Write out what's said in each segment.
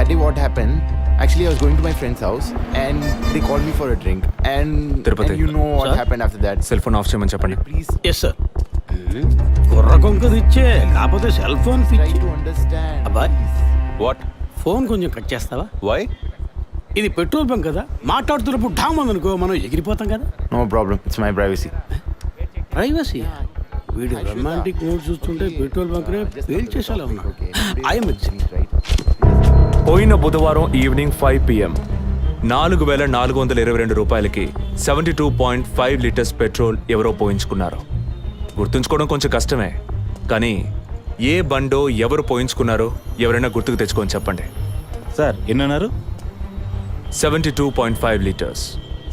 that day what happened, actually I was going to my friend's house and they called me for a drink and you know what happened after that. Cell phone off చేయమని చెప్పండి. Please. Yes sir. కుర్ర కొంకది ఇచ్చే కాకపోతే cell phone Try to understand. అబ్బాయ్ what? Phone కొంచెం cut చేస్తావా? Why? ఇది petrol bunk కదా, మాట్లాడుతున్నప్పుడు ఢామ్ అనుకో మనం ఎగిరిపోతాం కదా. No problem. It's my privacy. Privacy. వీడు రొమాంటిక్ మూడ్ చూస్తుంటే పెట్రోల్ బంక్ రే ఫెయిల్ చేసేలా ఉన్నాడు. పోయిన బుధవారం ఈవినింగ్ 5 PM 4,422 రూపాయలకి 72.5 లీటర్స్ పెట్రోల్ ఎవరో పోయించుకున్నారు. గుర్తుంచుకోవడం కొంచెం కష్టమే, కానీ ఏ బండో ఎవరు పోయించుకున్నారో ఎవరైనా గుర్తుకు తెచ్చుకొని చెప్పండి. సార్ ఎన్నన్నారు? 72.5 లీటర్స్.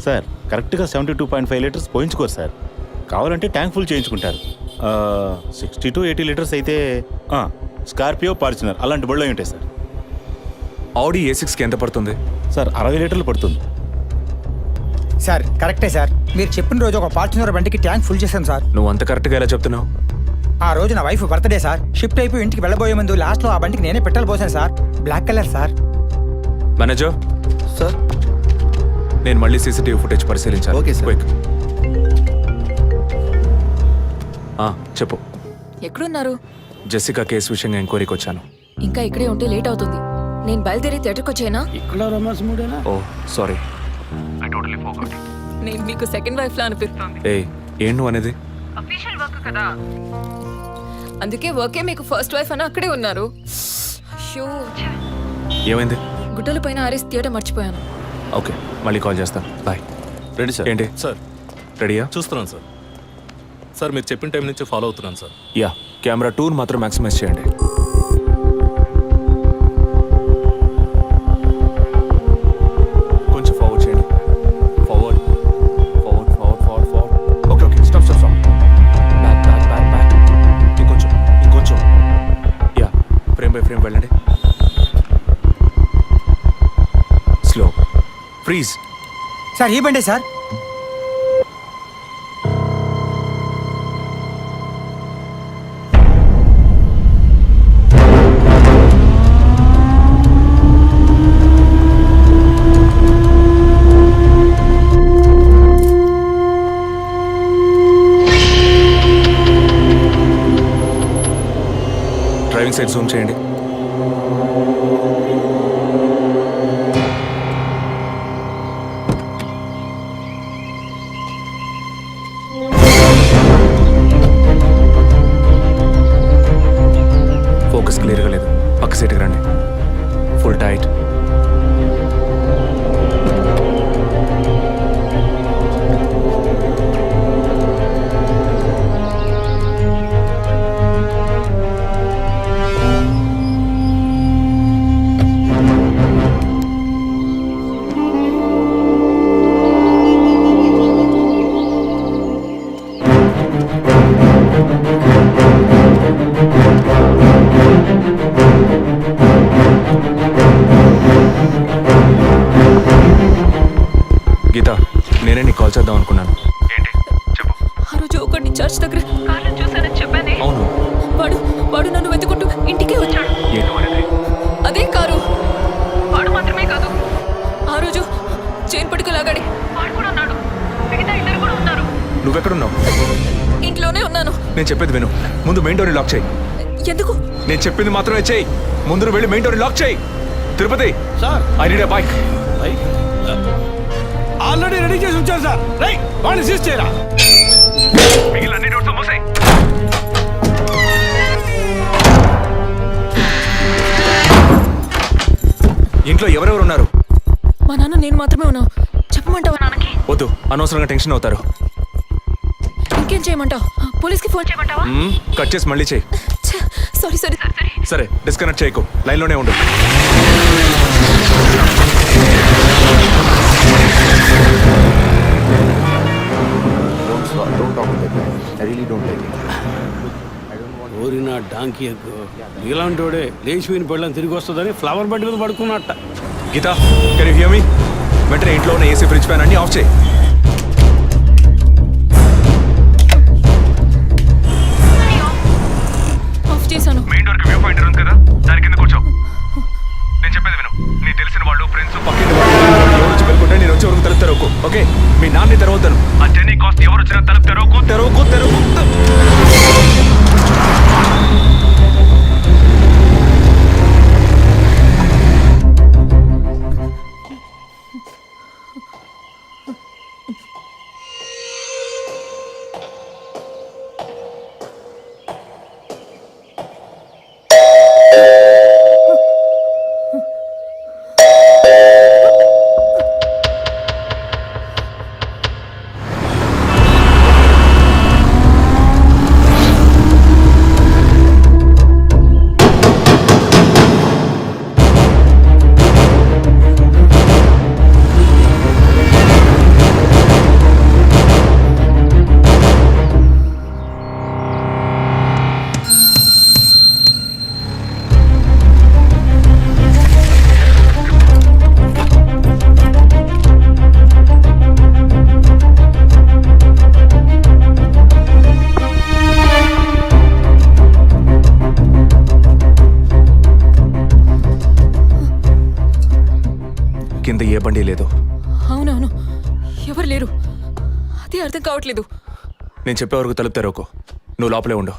సార్ కరెక్ట్గా 72.5 లీటర్స్ పోయించుకోరు సార్. కావాలంటే ట్యాంక్ ఫుల్ చేయించుకుంటారు. 60 to 80 లీటర్స్ అయితే స్కార్పియో, ఫార్చునర్ అలాంటి బళ్ళు ఉంటాయి సార్. ఆడి A6కి ఎంత పడుతుంది? సార్ 60 లీటర్లు పడుతుంది. సార్ కరెక్టే సార్. మీరు చెప్పిన రోజు ఒక ఫార్చునర్ బండికి ట్యాంక్ ఫుల్ చేశాను సార్. నువ్వు అంత కరెక్ట్గా ఎలా చెప్తున్నావు? ఆ రోజు నా వైఫ్ బర్త్డే సార్. షిఫ్ట్ అయిపోయి ఇంటికి వెళ్ళబోయే ముందు లాస్ట్లో ఆ బండికి నేనే పెట్రోల్ పోసాను sir. Black colour sir. Manager Sir. నేను మళ్ళీ CCTV ఫుటేజ్ పరిశీలించాను. Okay, sir. క్విక్. చెప్పు. ఎక్కడున్నారు? జెసికా కేసు విషయంగా ఎంక్వైరీకి వచ్చాను. ఇంకా ఇక్కడే ఉంటే లేట్ అవుతుంది. నేను బయలుదేరి థియేటర్కి వచ్చేనా? ఇక్కడ రొమాన్స్ మూడేనా? ఓ సారీ. నేను మీకు సెకండ్ వైఫ్ లా అనిపిస్తుంది. ఏం నువ్వు అనేది? అఫీషియల్ వర్క్ కదా, అందుకే వర్కే మీకు ఫస్ట్ వైఫ్ అని అక్కడే ఉన్నారు. షో ఏమైంది? గుడ్డల పైన ఆరేసి థియేటర్ మర్చిపోయాను. ఓకే, మళ్ళీ కాల్ చేస్తాను. బాయ్. Ready sir. ఏంటి సార్ రెడీయా? చూస్తున్నాను సార్. సార్ మీరు చెప్పిన టైం నుంచి ఫాలో అవుతున్నాను సార్. యా, కెమెరా 2 మాత్రం మ్యాక్సిమైజ్ చేయండి. కొంచెం ఫార్వర్డ్ చేయండి. Forward forward forward forward forward. Okay okay, stop stop stop. Back back back back. ఇంకొంచెం ఇంకొంచెం. యా, ఫ్రేమ్ బై ఫ్రేమ్ వెళ్ళండి. స్లో. ఫ్రీజ్. సార్ ఈ బండే సార్. డ్రైవింగ్ సైడ్ జూమ్ చేయండి. ఫోకస్ క్లియర్గా లేదు. పక్క సీట్కి రండి. Full tight. గీత, నేనే నీకు కాల్ చేద్దాం అనుకున్నాను. ఏంటి చెప్పు. ఆ రోజు ఒకటి చర్చ్ దగ్గర కార్లో చూసానని చెప్పానే. అవును. వాడు నన్ను వెతుకుంటూ ఇంటికే వచ్చాడు. అదే కారు. వాడు మాత్రమే కాదు, ఆ రోజు చైన్ పట్టుకు లాగాడి వాడు కూడా ఉన్నాడు. మిగతా ఇద్దరు కూడా ఉన్నారు. నువ్వెక్కడున్నావు? ఇంట్లోనే ఉన్నాను. నేను చెప్పేది విను. ముందు మెయిన్ డోర్ని లాక్ చేయి. ఎందుకు? నేను చెప్పింది మాత్రమే చేయి. ముందు వెళ్ళి మెయిన్ డోర్ని లాక్ చేయి. Tirupati sir I need a bike. Already ready చేసి ఉంచారు సార్. రైట్, వాడిని సీజ్ చేయరా. ఇంట్లో ఎవరెవరు ఉన్నారు? మా నాన్న నేను మాత్రమే ఉన్నావు. చెప్పమంటావా నాన్నకి? వద్దు, అనవసరంగా టెన్షన్ అవుతారు. ఇంకేం చేయమంటావు? పోలీస్కి ఫోన్ చేయమంటావా? కట్ చేసి మళ్ళీ చేయి. సారీ సరే సరే సరే, డిస్కనెక్ట్ చేయకు. లైన్లోనే ఉండు. Don't talk like that. I really don't like it. ఓరినా డాంకీ ఎగ్గు. ఇలాంటి వాడే లేచిపోయిన పళ్ళని తిరిగి వస్తుందని ఫ్లవర్ బెడ్ మీద పడుకున్నట్ట. Geeta, can you hear me? వెంటనే ఇంట్లో ఉన్న ఏసీ, ఫ్రిడ్జ్, ఫ్యాన్ అన్ని ఆఫ్ చేయి. ఆఫ్ చేశాను. మెయిన్ డోర్ కి వ్యూ పాయింట్ ఉంది కదా, దాని కింద కూర్చో. నేను చెప్పేది విను. బండి లేదు. అవునవును, ఎవరు లేరు. అదే అర్థం కావట్లేదు. నేను చెప్పే వరకు తలుపు తెరవకు. నువ్వు లోపలే ఉండు.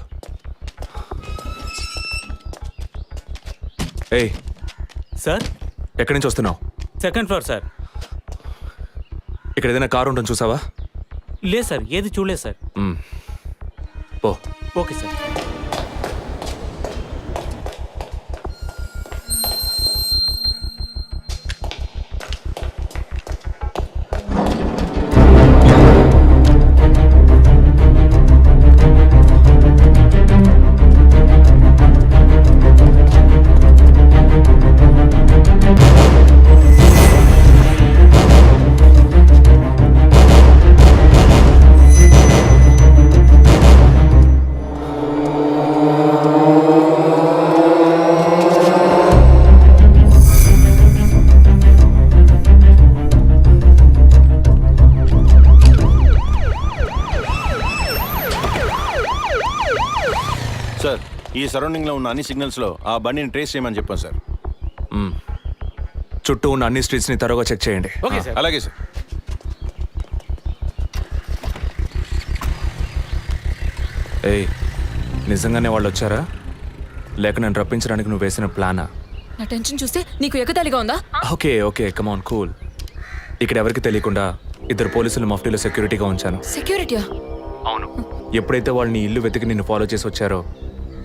ఏయ్, సార్ ఎక్కడి నుంచి వస్తున్నావు? Second floor sir. ఇక్కడ ఏదైనా కారు ఉంటుంది చూసావా? లేదు సార్, ఏది చూడలేదు సార్. పో. Okay sir. సార్, ఈ సరౌండింగ్ లో ఉన్న అన్ని సిగ్నల్స్ లో ఆ బండిని ట్రేస్ చేయమని చెప్పాను సార్. చుట్టూ ఉన్న అన్ని స్ట్రీట్స్ ని త్వరగా చెక్ చేయండి. Okay sir. అలాగే సార్. ఏయ్, నిజంగానే వాళ్ళు వచ్చారా లేక నన్ను రప్పించడానికి నువ్వు వేసిన ప్లానా? నా టెన్షన్ చూస్తే నీకు ఎగతాళిగా ఉందా? ఓకే ఓకే, కమాన్ కూల్. ఇక్కడ ఎవరికి తెలియకుండా 2 పోలీసులు మఫ్టీలో సెక్యూరిటీగా ఉంచాను. సెక్యూరిటీయా? అవును. ఎప్పుడైతే వాళ్ళు నీ ఇల్లు వెతికి నిన్ను ఫాలో చేసి వచ్చారో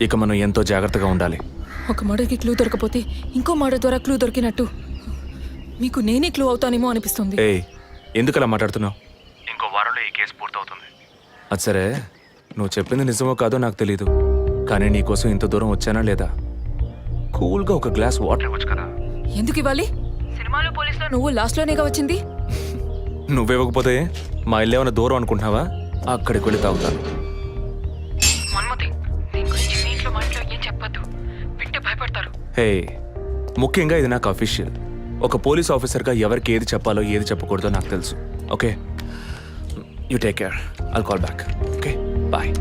ఇక మనం ఎంతో జాగ్రత్తగా ఉండాలి. ఒక మర్డర్కి క్లూ దొరకపోతే ఇంకో మర్డర్ ద్వారా క్లూ దొరికినట్టు మీకు నేనే క్లూ అవుతానేమో అనిపిస్తుంది. ఏయ్, ఎందుకు అలా మాట్లాడుతున్నావు? ఇంకో వారంలో ఈ కేసు పూర్తవుతుంది. అది సరే, నువ్వు చెప్పింది నిజమో కాదో నాకు తెలీదు, కానీ నీకోసం ఇంత దూరం వచ్చానా లేదా? కూల్గా ఒక గ్లాస్ వాటర్ ఇవ్వచ్చు కదా. ఎందుకు ఇవ్వాలి? సినిమాలో పోలీసులో నువ్వు లాస్ట్లోనేగా వచ్చింది. నువ్వివ్వకపోతే మా ఇల్లు ఏమైనా దూరం అనుకుంటున్నావా? అక్కడికి వెళ్ళి తాగుతాను. హే, ముఖ్యంగా ఇది నాకు అఫీషియల్. ఒక పోలీస్ ఆఫీసర్గా ఎవరికి ఏది చెప్పాలో ఏది చెప్పకూడదో నాకు తెలుసు. Okay, you take care. I'll call back. Okay, bye.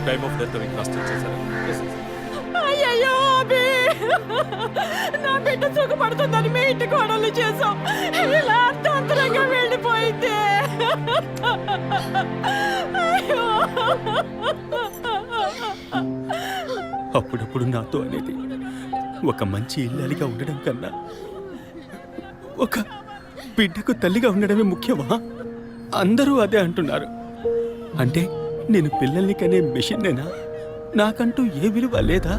Time of death వికాస్ట్ చేశారు. అయ్యయ్యో అబి, నా బిడ్డ సుఖపడుతుందని మీ ఇంటి కోడలు చేసాం. ఇలా అర్థాంతరంగా వెళ్ళిపోయింది. అయ్యో. అప్పుడప్పుడు నాతో అనేది ఒక మంచి ఇల్లాలిగా ఉండడం కన్నా ఒక బిడ్డకు తల్లిగా ఉండడమే ముఖ్యమా? అందరూ అదే అంటున్నారు. అంటే నేను పిల్లల్ని కనే మెషిన్నేనా? నాకంటూ ఏ విలువ లేదా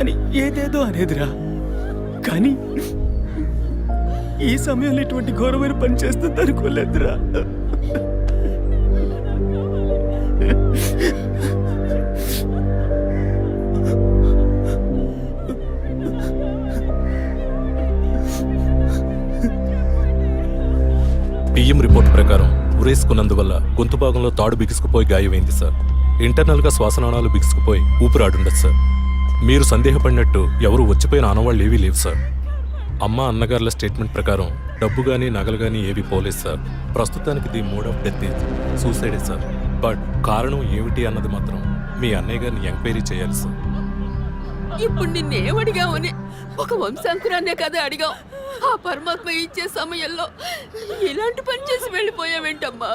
అని ఏదేదో అనేదిరా. కానీ ఈ సమయంలో ఇటువంటి ఘోరమైన పని చేస్తుంది అనుకోలేదురా. పిఎం రిపోర్ట్ ప్రకారం ఉరేసుకున్నందువల్ల గొంతు భాగంలో తాడు బిగుసుకుపోయి గాయమైంది సార్. ఇంటర్నల్గా శ్వాసనాళాలు బిగుసుకుపోయి ఊపిరాడుండదు సార్. మీరు సందేహపడినట్టు ఎవరు వచ్చిపోయిన ఆనవాళ్ళు ఏవీ లేవు సార్. అమ్మ అన్నగారుల స్టేట్మెంట్ ప్రకారం డబ్బు కానీ నగలు కానీ ఏవి పోలేదు సార్. ప్రస్తుతానికి ది మోడ్ ఆఫ్ డెత్ సూసైడే సార్. బట్ కారణం ఏమిటి అన్నది మాత్రం మీ అన్నయ్య గారిని ఎంక్వైరీ చేయాలి సార్. ఇప్పుడు నిన్నేమడిగామని ఒక వంశాంకురాన్నే కదా అడిగాం. ఆ పరమాత్మ ఇచ్చే సమయంలో ఇలాంటి పని చేసి వెళ్ళిపోయావేంటమ్మా?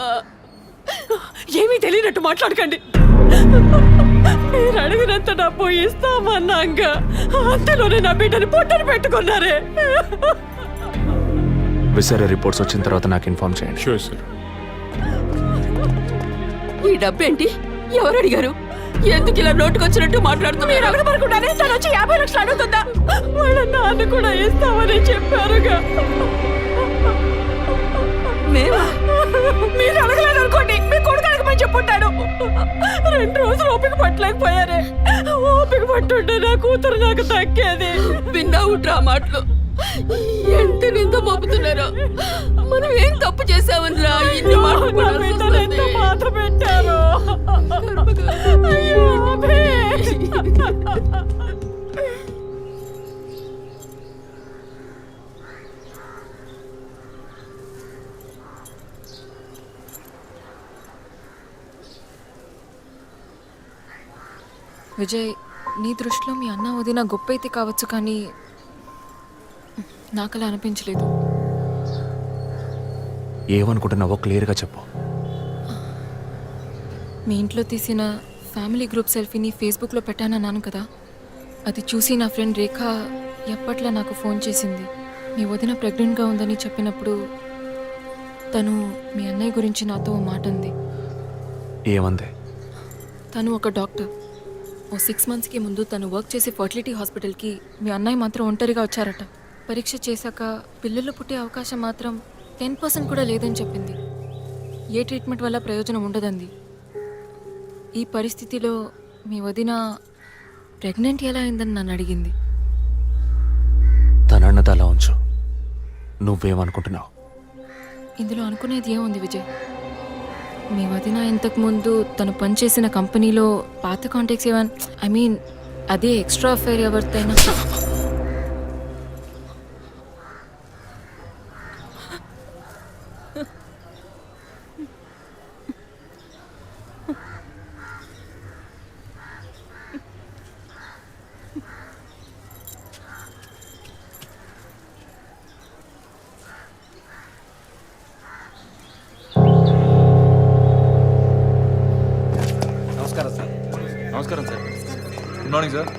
ఏమీ తెలియనట్టు మాట్లాడకండి. మీరు అడిగినంత డబ్బు ఇస్తామన్నాగా అంతలోనే నా బిడ్డని పొట్టను పెట్టుకున్నారే. విసరా రిపోర్ట్స్ వచ్చిన తర్వాత నాకు ఇన్ఫార్మ్ చేయండి. Sure sir. ఈ డబ్బేంటి? ఎవరు అడిగారు? ఎందుకు ఇలా నోటుకొచ్చినట్టు మాట్లాడుతున్నారు? మీరు అడగబడకుండానే తను వచ్చి 50 లక్షలు అడుగుతుందా? వాళ్ళ నాన్న కూడా ఇస్తామని చెప్పారుగా. మేమా? మీరు అడగలేదు అనుకోండి, మీ కొడుకు అడగమని చెప్పుంటాడు. 2 రోజులు ఓపిక పట్టలేకపోయారే. ఓపిక పట్టుంటే నా కూతురు నాకు దక్కేది. విన్నావు డ్రా మాటలు. ఎంత నింద మోపుతున్నారో. మనం ఏం తప్పు చేసామని రా ఇన్ని మాటలు ఎంత బాధ పెట్టారు. విజయ్, నీ దృష్టిలో మీ అన్న వదిన గొప్ప అయితే కావచ్చు, కానీ నాకు అలా అనిపించలేదు. ఏమనుకుంటున్నావో క్లియర్గా చెప్పు. మీ ఇంట్లో తీసిన ఫ్యామిలీ గ్రూప్ సెల్ఫీని ఫేస్బుక్లో పెట్టానన్నాను కదా, అది చూసి నా ఫ్రెండ్ రేఖ ఎప్పట్లా నాకు ఫోన్ చేసింది. మీ వదిన ప్రెగ్నెంట్గా ఉందని చెప్పినప్పుడు తను మీ అన్నయ్య గురించి నాతో ఓ మాట అంది. ఏమంది? తను ఒక డాక్టర్. ఓ 6 మంత్స్కి ముందు తను వర్క్ చేసే ఫర్టిలిటీ హాస్పిటల్కి మీ అన్నయ్య మాత్రం ఒంటరిగా వచ్చారట. పరీక్ష చేశాక పిల్లలు పుట్టే అవకాశం మాత్రం 10% కూడా లేదని చెప్పింది. ఏ ట్రీట్మెంట్ వల్ల ప్రయోజనం ఉండదంది. ఈ పరిస్థితిలో మీ వదిన ప్రెగ్నెంట్ ఎలా అయిందని నన్ను అడిగింది. తనన్నది అలా ఉంచు. నువ్వేమనుకుంటున్నావు? ఇందులో అనుకునేది ఏముంది విజయ్? మీ వదిన ఇంతకుముందు తను పనిచేసిన కంపెనీలో పాత కాంటాక్ట్స్ ఏమని అదే ఎక్స్ట్రా అఫైర్ ఎవరితైనా నమస్కారం sir. Good morning sir.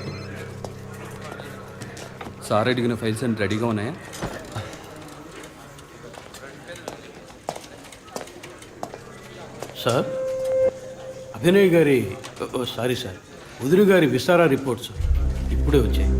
Sir అడిగిన ఫైల్స్ అన్ని రెడీగా ఉన్నాయా? సార్, అభినయ్ గారి సారీ సార్, వదిన గారి విసారా రిపోర్ట్స్ ఇప్పుడే వచ్చాయి.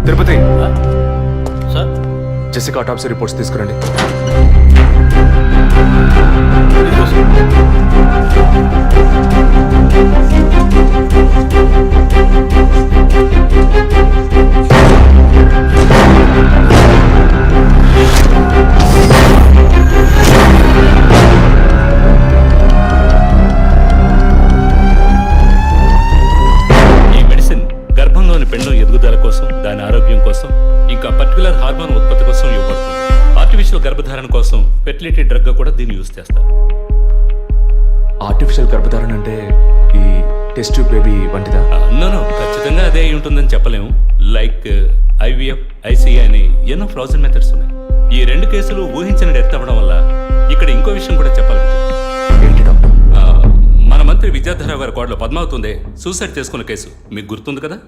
తిరుపతి, సార్, జెసికా ఆటాప్సీ రిపోర్ట్స్ తీసుకురండి. ఈ మెడిసిన్ గర్భంలోని పెండం ఎదుగుదల కోసం, దాని ఆరోగ్యం కోసం, ఇంకా పర్టికులర్ హార్మోన్ ఉత్పత్తి కోసం ఇవ్వబడుతుంది. ఆర్టిఫిషియల్ గర్భధారణ కోసం ఫెర్టిలిటీ డ్రగ్ గా కూడా దీన్ని యూజ్ చేస్తారు. ఆర్టిఫిషియల్ గర్భధారణ అంటే ఈ టెస్ట్ ట్యూబ్ బేబీ వంటిదా? నో, ఖచ్చితంగా అదే అయి ఉంటుందని చెప్పలేము. లైక్ ఐవీఎఫ్, ఐసీఐ అని ఎన్నో ఫ్రోజన్ మెథడ్స్ ఉన్నాయి. ఈ 2 కేసులు ఊహించిన డెత్ అవ్వడం వల్ల ఇక్కడ ఇంకో విషయం కూడా చెప్పాలి. ఏంటి డాక్టర్? మన మంత్రి విద్యాధరరావు గారి కోడలు పద్మావతి సూసైడ్ చేసుకున్న కేసు మీకు గుర్తుంది కదా?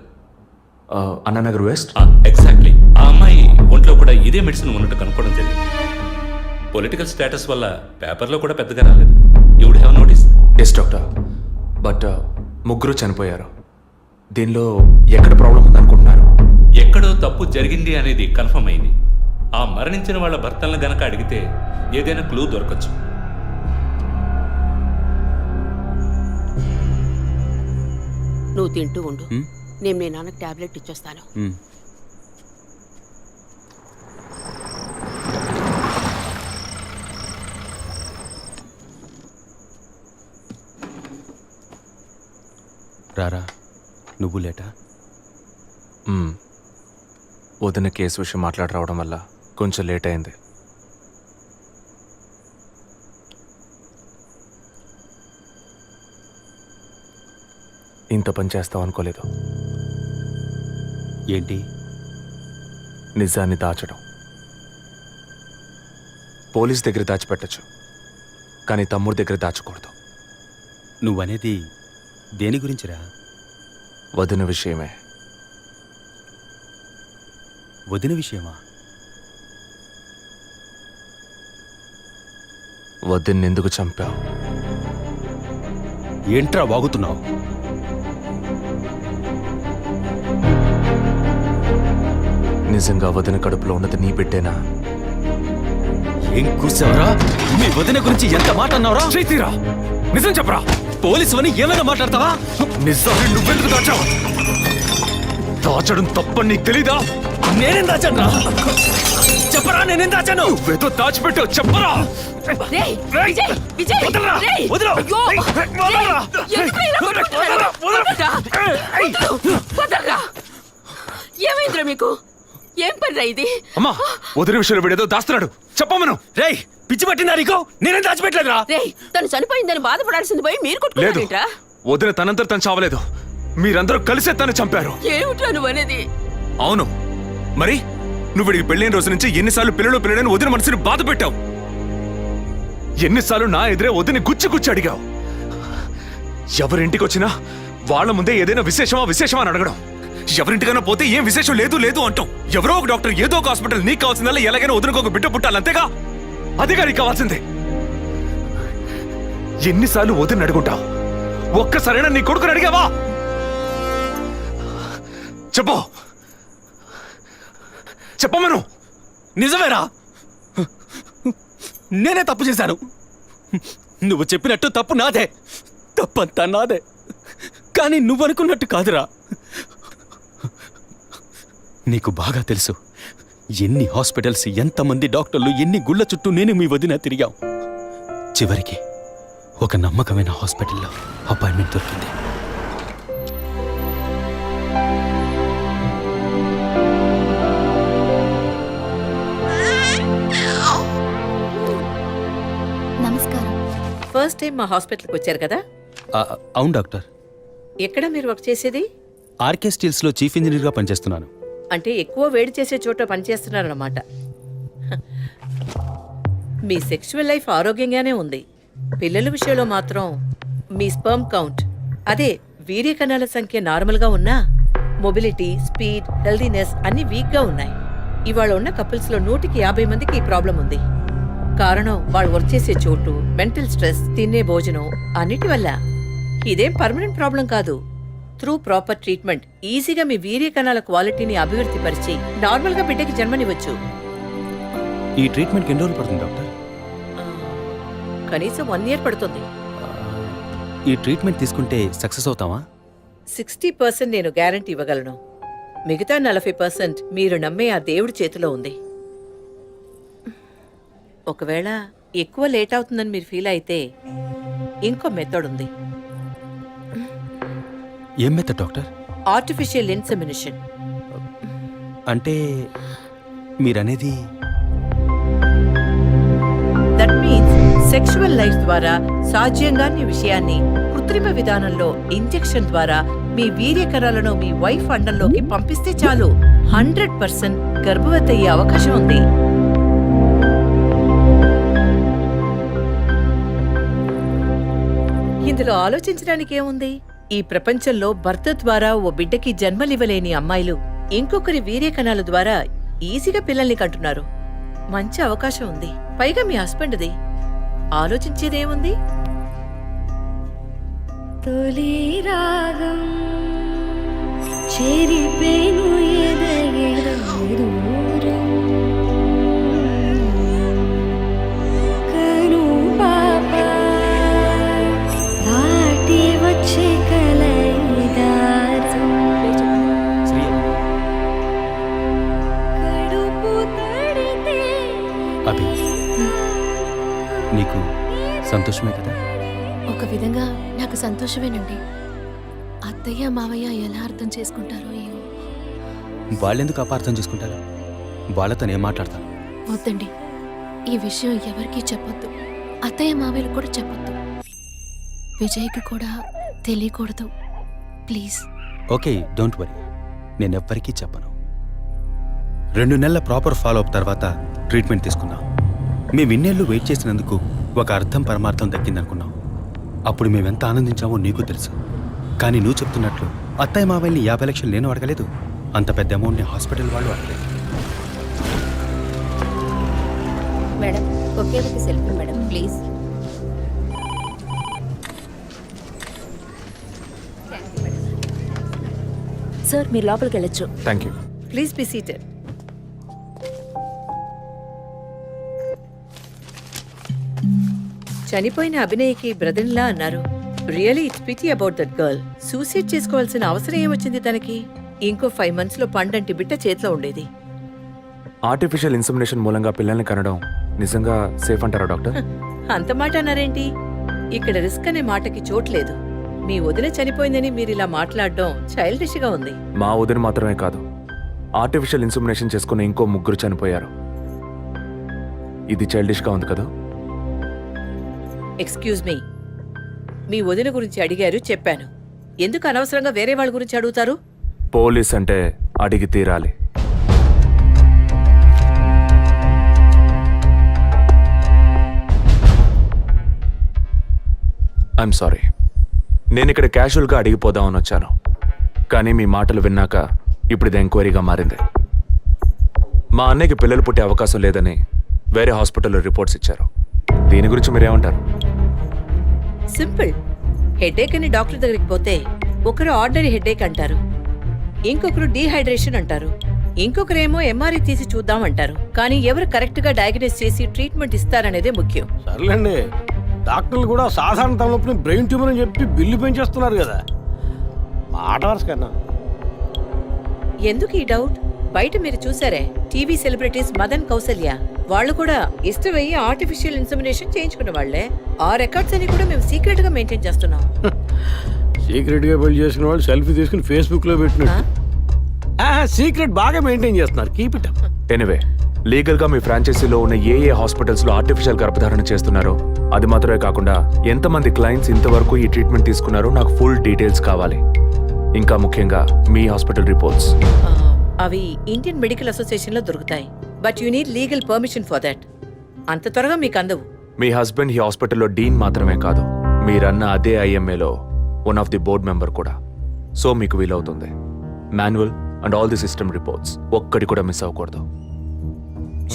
అన్నానగర్ వెస్ట్. ఎగ్జాక్ట్లీ. ఆ అమ్మాయి ఒంట్లో కూడా ఇదే మెడిసిన్ ఉన్నట్టు కనుక్కోవడం జరిగింది. పొలిటికల్ స్టేటస్ వల్ల పేపర్లో కూడా పెద్దగా రాలేదు. You would have notice. Yes doctor, but ముగ్గురు చనిపోయారు. దీనిలో ఎక్కడ ప్రాబ్లం ఉందనుకుంటున్నారు? ఎక్కడో తప్పు జరిగింది అనేది కన్ఫర్మ్ అయింది. ఆ మరణించిన వాళ్ళ భర్తలను గనక అడిగితే ఏదైనా క్లూ దొరకచ్చు. నువ్వు తింటూ ఉండు, నేను మీ నాన్నకు టాబ్లెట్ ఇచ్చొస్తాను. రారా నువ్వు లేటా? వదిన కేసు విషయం మాట్లాడరావడం వల్ల కొంచెం లేట్ అయింది. ఇంత పని చేస్తావు అనుకోలేదు. ఏంటి? నిజాన్ని దాచడం. పోలీస్ దగ్గర దాచిపెట్టచ్చు, కానీ తమ్ముడి దగ్గర దాచకూడదు. నువ్వనేది దేని గురించిరా? వదిన విషయమే. వదిన విషయమా? వదిన్నెందుకు చంపావు? ఏంట్రా వాగుతున్నావు? నిజంగా వదిన కడుపులో ఉన్నది నీ బిడ్డేనా? ఏం కూర్చావరా? మీ వదిన గురించి ఎంత మాట అన్నావురా? చేతిరా, నిజం చెప్పరా. పోలీసు అని ఏమైనా మాట్లాడతావా? నిజాన్ని నువ్వెందుకు దాచావు? దాచడం తప్పని నీకు తెలీదా? నేనేం దాచాను? చెప్పరా, నేనేం దాచాను? నువ్వేదో దాచిపెట్టావు, చెప్పరా. రేయ్, విజయ్, విజయ్, వదలరా, రేయ్, వదలు. అయ్యో, వదలరా. ఎందుకు ఇలా కొట్టుకుంటున్నారు? వదలరా, వదలరా. ఏమైందిరా మీకు? ఏం పనిరా ఇది? అమ్మా, వదిన విషయంలో వీడేదో దాస్తున్నాడు, చెప్పమను. రేయ్, పిచ్చి పట్టిందా నీకు? నేనేం దాచిపెట్టలేదురా. రేయ్, తను చనిపోయిందని బాధపడాల్సింది పోయి మీరు లేదు, కొట్టుకుంటారేంట్రా? వదిన తనంతట తను చావలేదు. మీరందరూ కలిసే తను చంపారు. ఏమిట్రా నువ్వు అనేది? అవును, మరి నువ్వు వీడికి పెళ్ళైన రోజు నుంచి ఎన్నిసార్లు పిల్లలని వదిన మనసుని బాధ పెట్టావు? ఎన్నిసార్లు నా ఎదురే వదిని గుచ్చి అడిగావు? ఎవరింటికి వచ్చినా వాళ్ళ ముందే ఏదైనా విశేషమా అని అడగడం. ఎవరింటికైనా పోతే ఏం విశేషం లేదు అంటాం. ఎవరో ఒక డాక్టర్, ఏదో ఒక హాస్పిటల్, నీకు కావాల్సిందల్లా ఎలాగైనా వదినకు ఒక బిడ్డ పుట్టాలి, అంతేగా? అదేగా నీకు కావాల్సిందే. ఎన్నిసార్లు వదిన అడుగుంటావు? ఒక్కసారైనా నీ కొడుకుని అడిగావా? చెప్పమను. నిజమేరా, నేనే తప్పు చేశాను. నువ్వు చెప్పినట్టు తప్పు నాదే, తప్పంతా నాదే. కానీ నువ్వనుకున్నట్టు కాదురా. నీకు బాగా తెలుసు ఎన్ని హాస్పిటల్స్, ఎంతమంది డాక్టర్లు, ఎన్ని గుళ్ళ చుట్టూ నేను మీ వదిన తిరిగాం. చివరికి ఒక నమ్మకమైన హాస్పిటల్లో అపాయింట్మెంట్ దొరికింది. నమస్కారం. ఫస్ట్ టైం మా హాస్పిటల్కి వచ్చారు కదా? అవును డాక్టర్. ఎక్కడ మీరు వర్క్ చేసేది? ఆర్కే స్టీల్స్లో చీఫ్ ఇంజనీర్గా పనిచేస్తున్నాను. అంటే ఎక్కువ వేడి చేసే చోట పనిచేస్తున్నారన్నమాట. మీ సెక్షువల్ లైఫ్ ఆరోగ్యంగానే ఉంది. పిల్లల విషయంలో మాత్రం మీ స్పర్మ్ కౌంట్, అదే వీర్య కణాల సంఖ్య నార్మల్గా ఉన్నా మొబిలిటీ, స్పీడ్, హెల్దీనెస్ అన్ని వీక్గా ఉన్నాయి. ఇవాళ ఉన్న కపుల్స్లో 150 మందికి ఈ ప్రాబ్లం ఉంది. కారణం వాళ్ళు వర్క్ చేసే చోటు, మెంటల్ స్ట్రెస్, తినే భోజనం అన్నిటి వల్ల. ఇదేం పర్మనెంట్ ప్రాబ్లం కాదు. త్రూ ప్రాపర్ ట్రీట్మెంట్ ఈజీగా మీ వీర్య కణాల క్వాలిటీని అభివృద్ధి పరిచి నార్మల్గా బిడ్డకి జన్మనివ్వచ్చు. ఈ ట్రీట్మెంట్కి ఎన్ని రోజులు పడుతుంది డాక్టర్? కనీసం 1 year పడుతుంది. ఈ ట్రీట్మెంట్ తీసుకుంటే సక్సెస్ అవుతావా? 60% నేను గ్యారంటీ ఇవ్వగలను. మిగతా 40% మీరు నమ్మే ఆ దేవుడి చేతిలో ఉంది. ఒకవేళ ఎక్కువ లేట్ అవుతుందని మీరు ఫీల్ అయితే ఇంకో మెథడ్ ఉంది. ఏం మెథడ్ డాక్టర్? Artificial insemination. అంటే మీరనేది? దట్ మీన్స్ సెక్షువల్ లైఫ్ ద్వారా సాధ్యంగాని విషయాన్ని కృత్రిమ విధానంలో ఇంజెక్షన్ ద్వారా మీ వీర్యకణాలను మీ వైఫ్ అండంలోకి పంపిస్తే చాలు 100% గర్భవతి అయ్యే అవకాశం ఉంది. ఇందులో ఆలోచించడానికి ఏముంది? ఈ ప్రపంచంలో భర్త ద్వారా ఓ బిడ్డకి జన్మలివ్వలేని అమ్మాయిలు ఇంకొకరి వీర్యకణాల ద్వారా ఈజీగా పిల్లల్ని కంటున్నారు. మంచి అవకాశం ఉంది. పైగా మీ హస్బెండ్ది. ఆలోచించేదేముంది? తొలి రాగం చెరిపేను ఎదగెదూరం కను పాప దాటి వచ్చే కలయిదారం కడుపు తడితే అభి, నీకు సంతోషమే కదా? ఒక విధంగా నాకు సంతోషమేనండి. ఆ అత్తయ్య మావయ్య ఎలా అర్థం చేసుకుంటారో ఏమో. వాళ్ళెందుకు అపార్థం చేసుకుంటారు? వాళ్ళతో నేను మాట్లాడతాను. వద్దండి, ఈ విషయం ఎవరికీ చెప్పొద్దు. అత్తయ్య మావయ్యలు కూడా చెప్పొద్దు. విజయ్కి కూడా తెలియకూడదు, ప్లీజ్. ఓకే, డోంట్ వరీ, నేను ఎవ్వరికీ చెప్పను. 2 నెలల ప్రాపర్ ఫాలో అప్ తర్వాత ట్రీట్మెంట్ తీసుకున్నాం. మేము ఇన్నేళ్ళు వెయిట్ చేసినందుకు ఒక అర్థం పరమార్థం దక్కిందనుకున్నాం. అప్పుడు మేమెంత ఆనందించామో నీకు తెలుసు. కానీ నువ్వు చెప్తున్నట్లు అత్తయ్య మావయ్యని 50 లక్షలు నేను అడగలేదు, అంత పెద్ద అమౌంట్ని హాస్పిటల్ వాళ్ళు అడగలేదు. మేడం ఒకే ఒక సెల్ఫీ మేడం ప్లీజ్. సార్ మీరు లోపలికి వెళ్ళొచ్చు. Thank you. Please be seated. చనిపోయిన అభినయ్కి బ్రదర్లా అన్నారు. Really it's pity about that girl. Suicide చేసుకోవాల్సిన అవసరం ఏమొచ్చింది తనకి? ఇంకో 5 months లో పండంటి బిడ్డ చేతిలో ఉండేది. ఆర్టిఫిషియల్ ఇన్సెమినేషన్ మూలంగా పిల్లల్ని కనడం నిజంగా సేఫ్ అంటారా డాక్టర్? అంత మాట అన్నారేంటి? ఇక్కడ రిస్క్ అనే మాటకి చోట్లేదు. మీ వదిన చనిపోయిందని మీరు ఇలా మాట్లాడడం చైల్డిష్ గా ఉంది. మా వదిన మాత్రమే కాదు, ఆర్టిఫిషియల్ ఇన్సెమినేషన్ చేసుకున్న ఇంకో 3 చనిపోయారు. ఇది చైల్డిష్గా ఉంది కదా? ఎక్స్క్యూజ్ మీ, మీ వదిన గురించి అడిగారు, చెప్పాను. ఎందుకు అనవసరంగా వేరే వాళ్ళ గురించి అడుగుతారు? పోలీస్ అంటే అడిగి తీరాలి. ఐఎమ్ సారీ, నేను ఇక్కడ క్యాజువల్గా అడిగిపోదామని వచ్చాను. కానీ మీ మాటలు విన్నాక ఇప్పుడు ఇది ఎంక్వైరీగా మారింది. మా అన్నయ్యకి పిల్లలు పుట్టే అవకాశం లేదని వేరే హాస్పిటల్లో రిపోర్ట్స్ ఇచ్చారు. దీని గురించి మీరేమంటారు? సింపుల్. హెడేక్ అని డాక్టర్ దగ్గరికి పోతే ఒకరు ఆర్డినరీ హెడేక్ అంటారు, ఇంకొకరు డీహైడ్రేషన్ అంటారు, ఇంకొకరేమో ఎంఆర్ఐ తీసి చూద్దాం అంటారు. కానీ ఎవరు కరెక్ట్ గా డయాగ్నోస్ చేసి ట్రీట్మెంట్ ఇస్తారనేదే ముఖ్యం. సర్లేండి, డాక్టర్లు కూడా సాధారణ తలనొప్పిని బ్రెయిన్ ట్యూమర్ అని చెప్పి బిల్లు పెంచేస్తున్నారు కదా. మాట వరుస కన్నా. ఎందుకు ఈ డౌట్? బయట మీరు చూసారే, టీవీ సెలబ్రిటీస్ మదన్ కౌసల్య వాళ్ళు కూడా ఇష్టమయ్యి ఆర్టిఫిషియల్ ఇన్సెమినేషన్ చేయించుకున్న వాళ్లే. ఆ రికార్డ్స్ అని కూడా మేము సీక్రెట్ గా మెయింటైన్ చేస్తున్నాం. సీక్రెట్ గా పెళ్లి చేసిన వాళ్ళు సెల్ఫీ తీసుకుని ఫేస్బుక్ లో పెట్టినట్టు సీక్రెట్ బాగా మెయింటైన్ చేస్తున్నారు. Keep it up. Anyway, legal గా మీ ఫ్రాంచైజీలో ఉన్న ఏ హాస్పిటల్స్ లో ఆర్టిఫిషియల్ గర్భధారణ చేస్తున్నారో అది మాత్రమే కాకుండా ఎంతమంది క్లయింట్స్ ఇంతవరకు ఈ ట్రీట్మెంట్ తీసుకున్నారో నాకు ఫుల్ డీటెయిల్స్ కావాలి. ఇంకా ముఖ్యంగా మీ హాస్పిటల్ రిపోర్ట్స్. అవి ఇండియన్ మెడికల్ అసోసియేషన్ లో దొరుకుతాయి, but you need legal permission for that. అంత త్వరగా మీకు అందవు. మీ హస్బెండ్ ఈ హాస్పిటల్లో డీన్ మాత్రమే కాదు, మీరన్న అదే ఐఎంఏలో one of the board member కూడా. సో మీకు వీలవుతుంది. Manual and all the system reports ఒక్కటి కూడా మిస్ అవ్వకూడదు.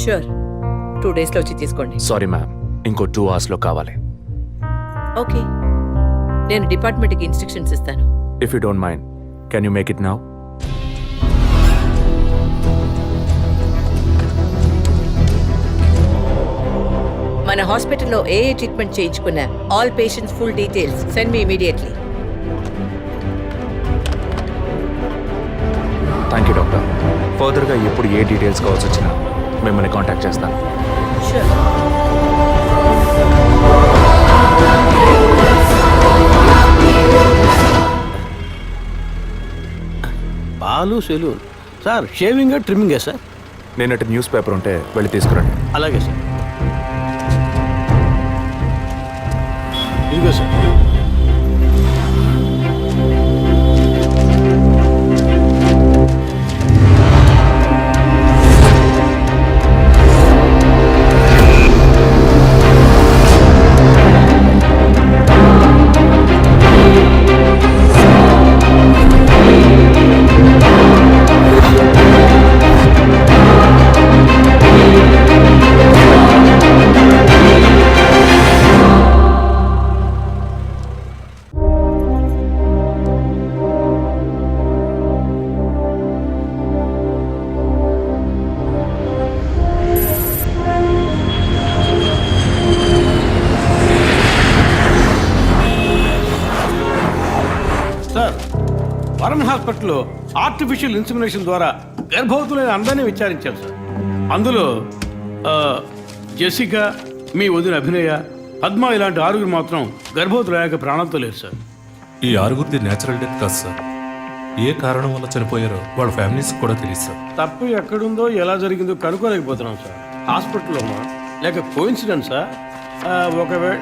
షూర్, 2 days లో వచ్చి తీసుకోండి. సారీ మ్యామ్, ఇంకో 2 hours లో కావాలి. ఓకే, నేను డిపార్ట్మెంట్కి ఇన్స్ట్రక్షన్స్ ఇస్తాను. If you don't mind, can you make it now? మన హాస్పిటల్లో ఏ ట్రీట్మెంట్ చేయించుకున్నా all patients full details send me immediately. Thank you doctor. ఫర్దర్గా ఎప్పుడు ఏ డీటెయిల్స్ కావాల్సి వచ్చినా మిమ్మల్ని కాంటాక్ట్ చేస్తాను. షూర్. పాలు saloon sir, shaving trimming sir. నేనటి న్యూస్ పేపర్ ఉంటే వెళ్ళి తీసుకురండి. అలాగే సార్. ఇదిగో సార్. వరుణ్ హాస్పిటల్లో ఆర్టిఫిషియల్ ఇన్సెమినేషన్ ద్వారా గర్భవతులైన అందరినీ విచారించాం సార్. అందులో జెసికా, మీ వదిన అభినయ, పద్మ ఇలాంటి 6 మాత్రం గర్భవతులయ్యాక ప్రాణంతో లేరు సార్. ఈ ఆరుగురిది నేచురల్ డెత్ కాదు సార్. ఏ కారణం వల్ల చనిపోయారో వాళ్ళ ఫ్యామిలీస్ కూడా తెలియదు సార్. తప్పు ఎక్కడుందో ఎలా జరిగిందో కనుక్కోలేకపోతున్నాం సార్. హాస్పిటల్లోనా లేక కోఇన్సిడెన్సా ఒకవేళ